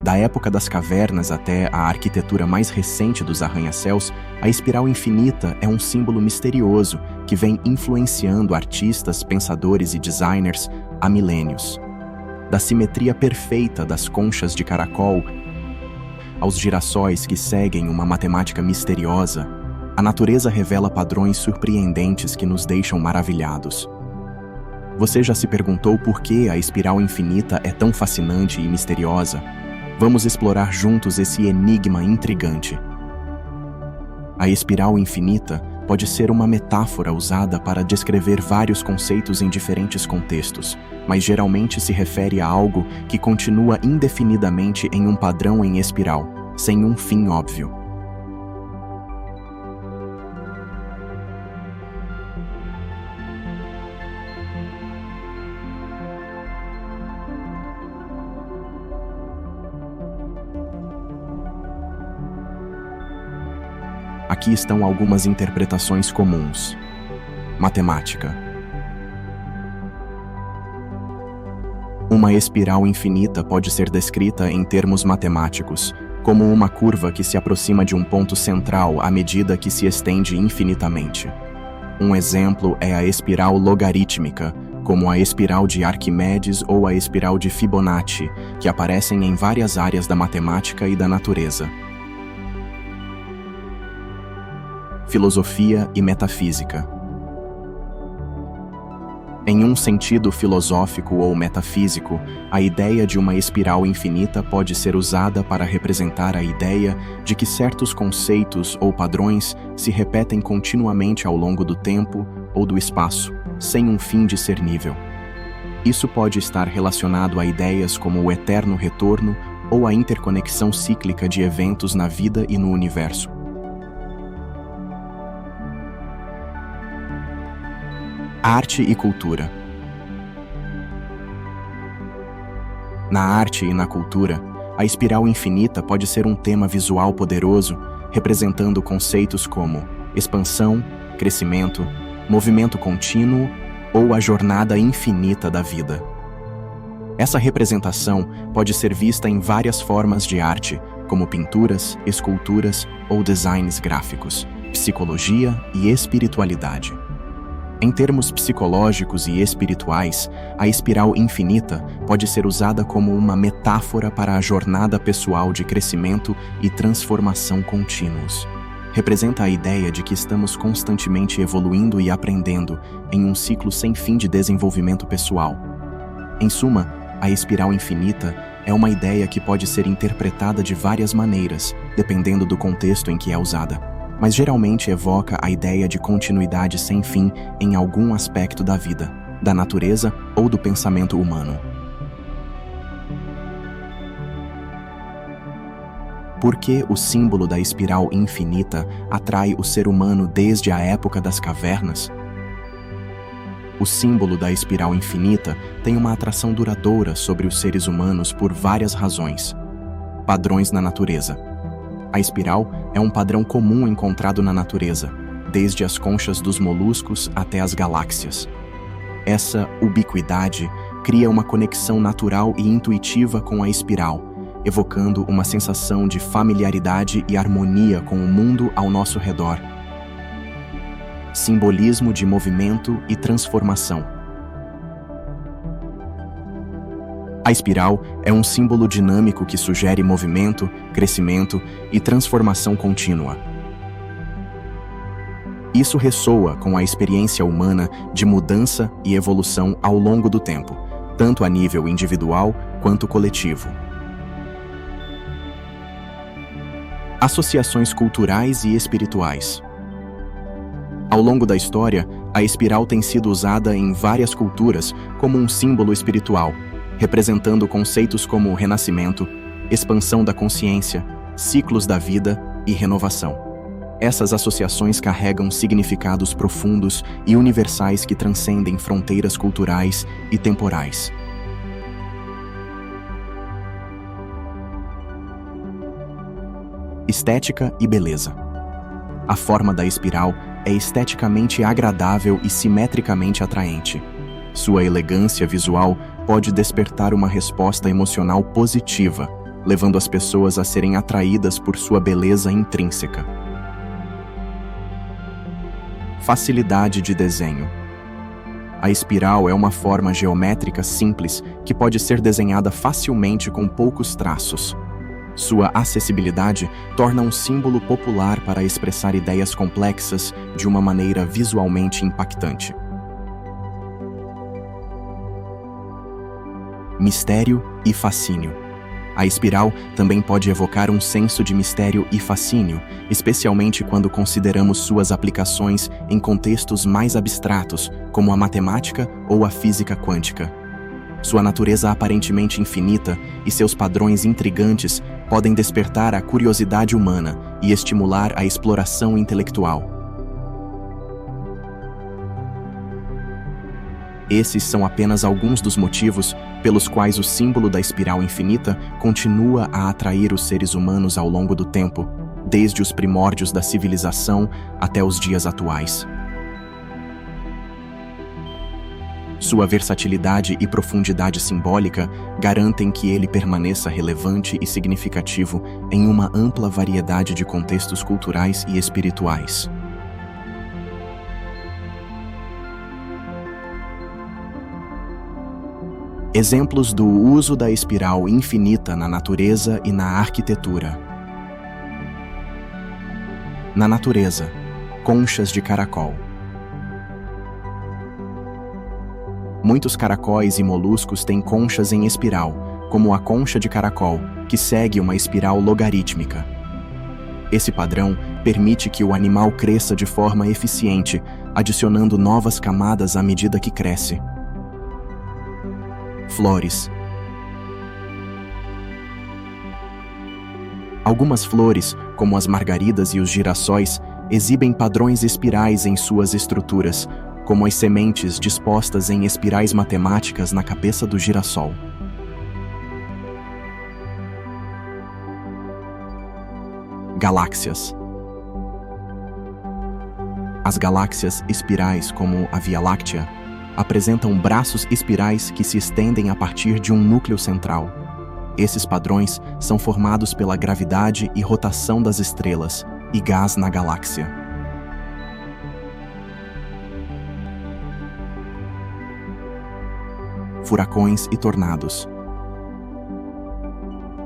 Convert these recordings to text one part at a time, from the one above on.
Da época das cavernas até a arquitetura mais recente dos arranha-céus, a espiral infinita é um símbolo misterioso que vem influenciando artistas, pensadores e designers há milênios. Da simetria perfeita das conchas de caracol aos girassóis que seguem uma matemática misteriosa, a natureza revela padrões surpreendentes que nos deixam maravilhados. Você já se perguntou por que a espiral infinita é tão fascinante e misteriosa? Vamos explorar juntos esse enigma intrigante. A espiral infinita pode ser uma metáfora usada para descrever vários conceitos em diferentes contextos, mas geralmente se refere a algo que continua indefinidamente em um padrão em espiral, sem um fim óbvio. Aqui estão algumas interpretações comuns. Matemática. Uma espiral infinita pode ser descrita em termos matemáticos, como uma curva que se aproxima de um ponto central à medida que se estende infinitamente. Um exemplo é a espiral logarítmica, como a espiral de Arquimedes ou a espiral de Fibonacci, que aparecem em várias áreas da matemática e da natureza. Filosofia e metafísica. Em um sentido filosófico ou metafísico, a ideia de uma espiral infinita pode ser usada para representar a ideia de que certos conceitos ou padrões se repetem continuamente ao longo do tempo ou do espaço, sem um fim discernível. Isso pode estar relacionado a ideias como o eterno retorno ou a interconexão cíclica de eventos na vida e no universo. Arte e cultura. Na arte e na cultura, a espiral infinita pode ser um tema visual poderoso, representando conceitos como expansão, crescimento, movimento contínuo ou a jornada infinita da vida. Essa representação pode ser vista em várias formas de arte, como pinturas, esculturas ou designs gráficos, psicologia e espiritualidade. Em termos psicológicos e espirituais, a espiral infinita pode ser usada como uma metáfora para a jornada pessoal de crescimento e transformação contínuos. Representa a ideia de que estamos constantemente evoluindo e aprendendo em um ciclo sem fim de desenvolvimento pessoal. Em suma, a espiral infinita é uma ideia que pode ser interpretada de várias maneiras, dependendo do contexto em que é usada, mas geralmente evoca a ideia de continuidade sem fim em algum aspecto da vida, da natureza ou do pensamento humano. Por que o símbolo da espiral infinita atrai o ser humano desde a época das cavernas? O símbolo da espiral infinita tem uma atração duradoura sobre os seres humanos por várias razões. Padrões na natureza. A espiral é um padrão comum encontrado na natureza, desde as conchas dos moluscos até as galáxias. Essa ubiquidade cria uma conexão natural e intuitiva com a espiral, evocando uma sensação de familiaridade e harmonia com o mundo ao nosso redor. Simbolismo de movimento e transformação. A espiral é um símbolo dinâmico que sugere movimento, crescimento e transformação contínua. Isso ressoa com a experiência humana de mudança e evolução ao longo do tempo, tanto a nível individual quanto coletivo. Associações culturais e espirituais. Ao longo da história, a espiral tem sido usada em várias culturas como um símbolo espiritual, representando conceitos como renascimento, expansão da consciência, ciclos da vida e renovação. Essas associações carregam significados profundos e universais que transcendem fronteiras culturais e temporais. Estética e beleza. A forma da espiral é esteticamente agradável e simetricamente atraente. Sua elegância visual pode despertar uma resposta emocional positiva, levando as pessoas a serem atraídas por sua beleza intrínseca. Facilidade de desenho. A espiral é uma forma geométrica simples que pode ser desenhada facilmente com poucos traços. Sua acessibilidade torna um símbolo popular para expressar ideias complexas de uma maneira visualmente impactante. Mistério e fascínio. A espiral também pode evocar um senso de mistério e fascínio, especialmente quando consideramos suas aplicações em contextos mais abstratos, como a matemática ou a física quântica. Sua natureza aparentemente infinita e seus padrões intrigantes podem despertar a curiosidade humana e estimular a exploração intelectual. Esses são apenas alguns dos motivos pelos quais o símbolo da espiral infinita continua a atrair os seres humanos ao longo do tempo, desde os primórdios da civilização até os dias atuais. Sua versatilidade e profundidade simbólica garantem que ele permaneça relevante e significativo em uma ampla variedade de contextos culturais e espirituais. Exemplos do uso da espiral infinita na natureza e na arquitetura. Na natureza, conchas de caracol. Muitos caracóis e moluscos têm conchas em espiral, como a concha de caracol, que segue uma espiral logarítmica. Esse padrão permite que o animal cresça de forma eficiente, adicionando novas camadas à medida que cresce. Flores. Algumas flores, como as margaridas e os girassóis, exibem padrões espirais em suas estruturas, como as sementes dispostas em espirais matemáticas na cabeça do girassol. Galáxias. As galáxias espirais, como a Via Láctea, apresentam braços espirais que se estendem a partir de um núcleo central. Esses padrões são formados pela gravidade e rotação das estrelas e gás na galáxia. Furacões e tornados.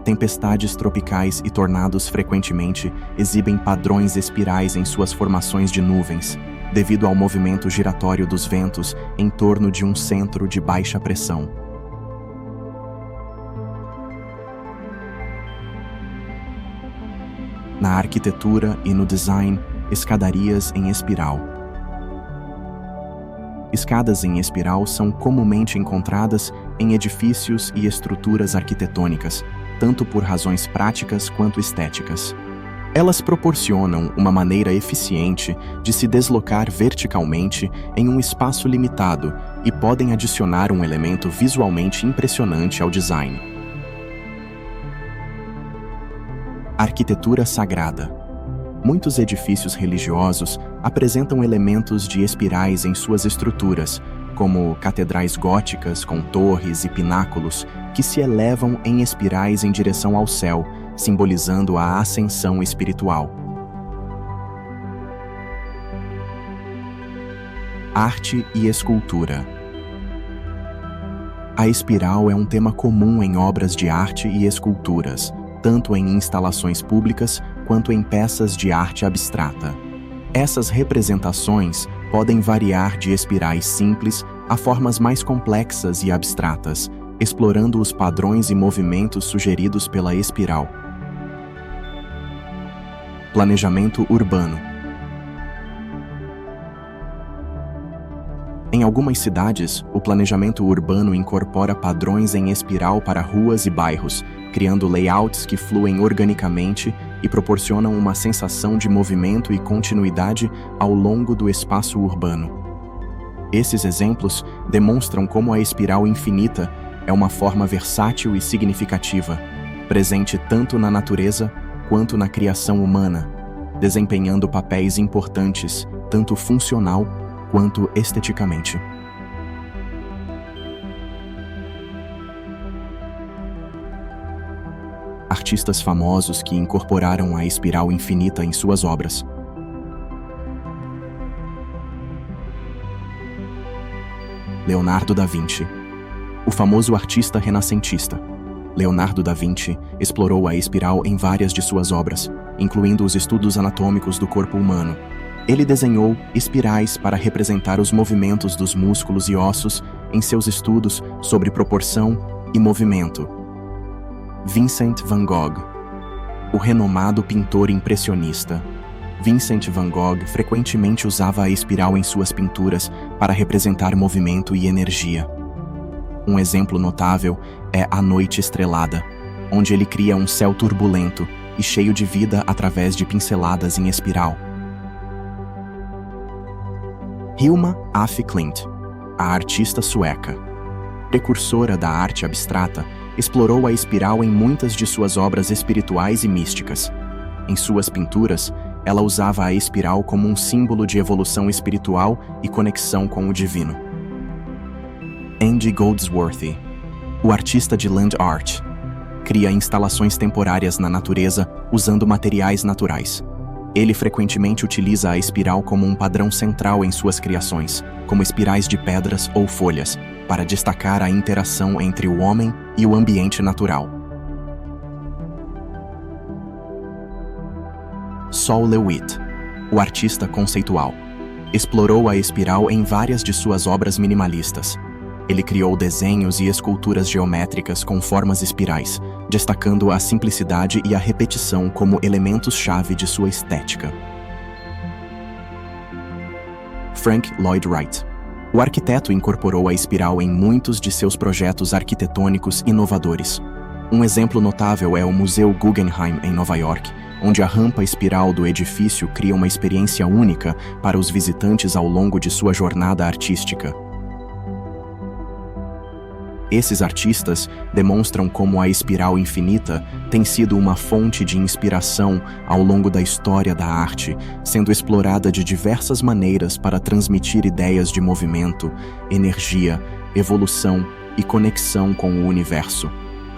Tempestades tropicais e tornados frequentemente exibem padrões espirais em suas formações de nuvens, devido ao movimento giratório dos ventos em torno de um centro de baixa pressão. Na arquitetura e no design, escadarias em espiral. Escadas em espiral são comumente encontradas em edifícios e estruturas arquitetônicas, tanto por razões práticas quanto estéticas. Elas proporcionam uma maneira eficiente de se deslocar verticalmente em um espaço limitado e podem adicionar um elemento visualmente impressionante ao design. Arquitetura sagrada. Muitos edifícios religiosos apresentam elementos de espirais em suas estruturas, como catedrais góticas com torres e pináculos que se elevam em espirais em direção ao céu, simbolizando a ascensão espiritual. Arte e escultura. A espiral é um tema comum em obras de arte e esculturas, tanto em instalações públicas quanto em peças de arte abstrata. Essas representações podem variar de espirais simples a formas mais complexas e abstratas, explorando os padrões e movimentos sugeridos pela espiral. Planejamento urbano. Em algumas cidades, o planejamento urbano incorpora padrões em espiral para ruas e bairros, criando layouts que fluem organicamente e proporcionam uma sensação de movimento e continuidade ao longo do espaço urbano. Esses exemplos demonstram como a espiral infinita é uma forma versátil e significativa, presente tanto na natureza quanto na criação humana, desempenhando papéis importantes, tanto funcional quanto esteticamente. artistas famosos que incorporaram a espiral infinita em suas obras. Leonardo da Vinci, o famoso artista renascentista. Leonardo da Vinci explorou a espiral em várias de suas obras, incluindo os estudos anatômicos do corpo humano. Ele desenhou espirais para representar os movimentos dos músculos e ossos em seus estudos sobre proporção e movimento. Vincent van Gogh, o renomado pintor impressionista. Vincent van Gogh frequentemente usava a espiral em suas pinturas para representar movimento e energia. Um exemplo notável é A Noite Estrelada, onde ele cria um céu turbulento e cheio de vida através de pinceladas em espiral. Hilma af Klint, a artista sueca, precursora da arte abstrata, explorou a espiral em muitas de suas obras espirituais e místicas. Em suas pinturas, ela usava a espiral como um símbolo de evolução espiritual e conexão com o divino. Andy Goldsworthy, o artista de land art, cria instalações temporárias na natureza usando materiais naturais. Ele frequentemente utiliza a espiral como um padrão central em suas criações, como espirais de pedras ou folhas, para destacar a interação entre o homem e o ambiente natural. Sol LeWitt, o artista conceitual, explorou a espiral em várias de suas obras minimalistas. Ele criou desenhos e esculturas geométricas com formas espirais, destacando a simplicidade e a repetição como elementos-chave de sua estética. Frank Lloyd Wright, o arquiteto incorporou a espiral em muitos de seus projetos arquitetônicos inovadores. Um exemplo notável é o Museu Guggenheim, em Nova York, onde a rampa espiral do edifício cria uma experiência única para os visitantes ao longo de sua jornada artística. Esses artistas demonstram como a espiral infinita tem sido uma fonte de inspiração ao longo da história da arte, sendo explorada de diversas maneiras para transmitir ideias de movimento, energia, evolução e conexão com o universo.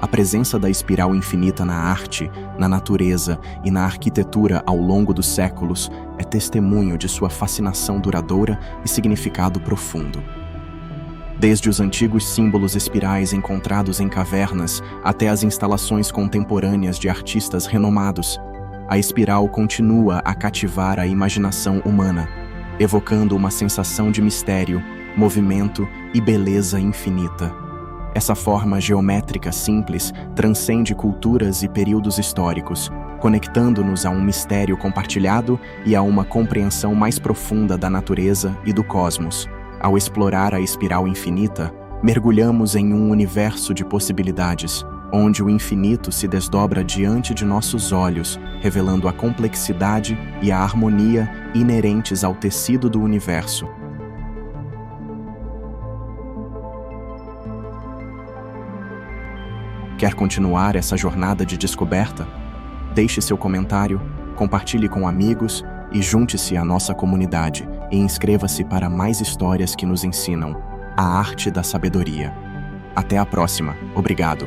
A presença da espiral infinita na arte, na natureza e na arquitetura ao longo dos séculos é testemunho de sua fascinação duradoura e significado profundo. Desde os antigos símbolos espirais encontrados em cavernas até as instalações contemporâneas de artistas renomados, a espiral continua a cativar a imaginação humana, evocando uma sensação de mistério, movimento e beleza infinita. Essa forma geométrica simples transcende culturas e períodos históricos, conectando-nos a um mistério compartilhado e a uma compreensão mais profunda da natureza e do cosmos. Ao explorar a espiral infinita, mergulhamos em um universo de possibilidades, onde o infinito se desdobra diante de nossos olhos, revelando a complexidade e a harmonia inerentes ao tecido do universo. Quer continuar essa jornada de descoberta? Deixe seu comentário, compartilhe com amigos e junte-se à nossa comunidade e inscreva-se para mais histórias que nos ensinam a arte da sabedoria. Até a próxima. Obrigado.